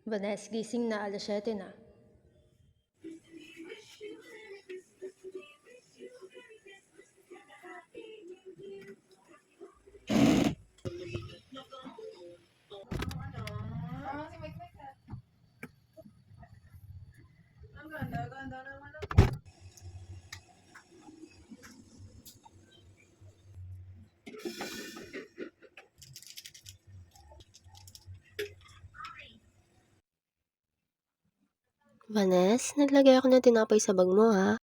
Vanes, gising na, 7:00 na. Vanes, naglagay ako ng tinapay sa bag mo ha.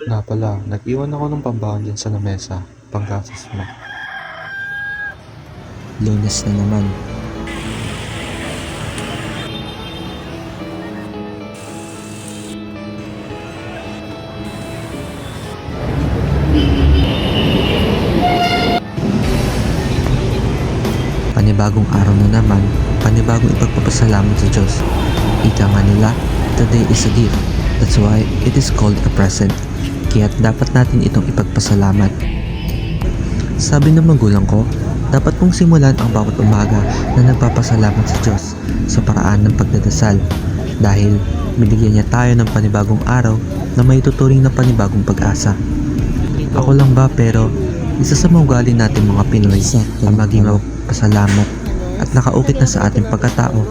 Nga pala, nag-iwan ako ng pambaon dyan sa lamesa, panggastos mo. Lunes na naman. Panibagong araw na naman, panibagong ipagpapasalamat sa Diyos. Ika nga nila, today is a gift. That's why it is called a present. Kaya't dapat natin itong ipagpasalamat. Sabi ng magulang ko, dapat mong simulan ang bawat umaga na nagpapasalamat sa Diyos sa paraan ng pagdadasal. Dahil binigyan niya tayo ng panibagong araw na may tuturing na panibagong pag-asa. Ako lang ba pero isa sa mga ugali natin mga Pinoy ang maging mapasalamat at nakaukit na sa ating pagkatao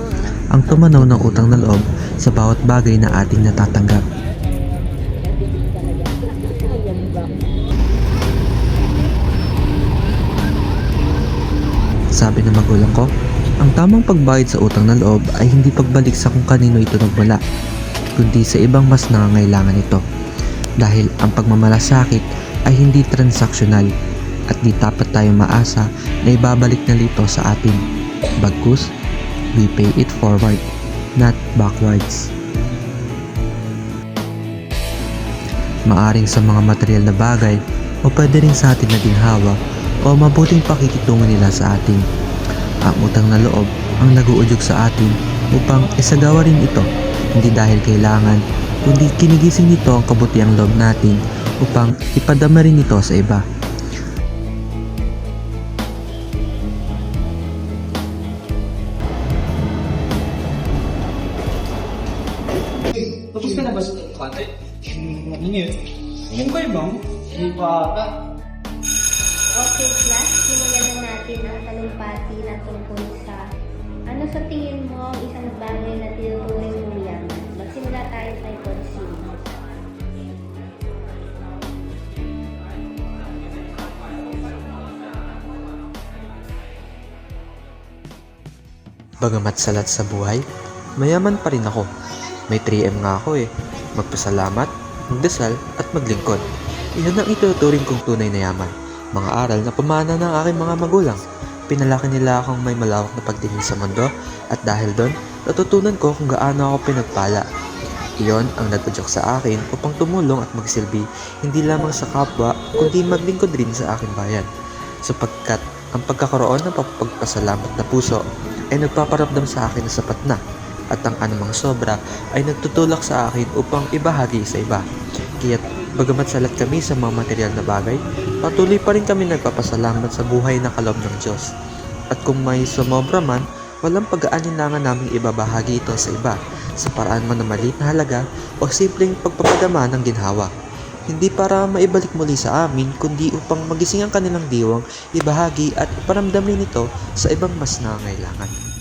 ang tumanaw ng utang na loob sa bawat bagay na ating natatanggap. Sabi ng magulang ko, ang tamang pagbayad sa utang na loob ay hindi pagbalik sa kung kanino ito nagmula, kundi sa ibang mas nangangailangan ito. Dahil ang pagmamalasakit ay hindi transaksyonal at di dapat tayong maasa na ibabalik na ito sa atin. Bagkus, we pay it forward, not backwards. Maaring sa mga material na bagay o pwede rin sa atin na ginhawa o mabuting pakikitungo nila sa atin. Ang utang na loob ang nag-uudyog sa atin upang isagawa rin ito, hindi dahil kailangan, kundi kinigising nito ang kabutiang loob natin upang ipadama rin ito sa iba. Tapos ka na ba sa patay? Ingit. Yung kayo bang? Hindi pa ata. Okay, class, simulan na natin ang talumpati na tungkol sa ano sa tingin mo ang isang bagay na tinuturing mong yaman. Magsimula tayo kay Consim. Bagamat salat sa buhay, mayaman pa rin ako. May 3M nga ako eh. Magpasalamat, magdasal at maglingkod. Iyan ang ituturing kong tunay na yaman. Mga aral na pamana ng aking mga magulang. Pinalaki nila akong may malawak na pagtingin sa mundo at dahil doon, natutunan ko kung gaano ako pinagpala. Iyon ang nag-udyok sa akin upang tumulong at magsilbi hindi lamang sa kapwa kundi maglingkod rin sa aking bayan. Sapagkat ang pagkakaroon ng pagpasalamat na puso ay nagpaparamdam sa akin na sapat na at ang anumang sobra ay nagtutulak sa akin upang ibahagi sa iba. Kaya't bagamat salat kami sa mga material na bagay, patuloy pa rin kami nagpapasalamat sa buhay na kaloob ng Diyos. At kung may sumobra man, walang pag-aalinlangan naming ibabahagi ito sa iba sa paraan man na maliit na halaga o simpleng pagpapadama ng ginhawa. Hindi para maibalik muli sa amin, kundi upang magising ang kanilang diwang, ibahagi at iparamdam rin ito sa ibang mas nangangailangan.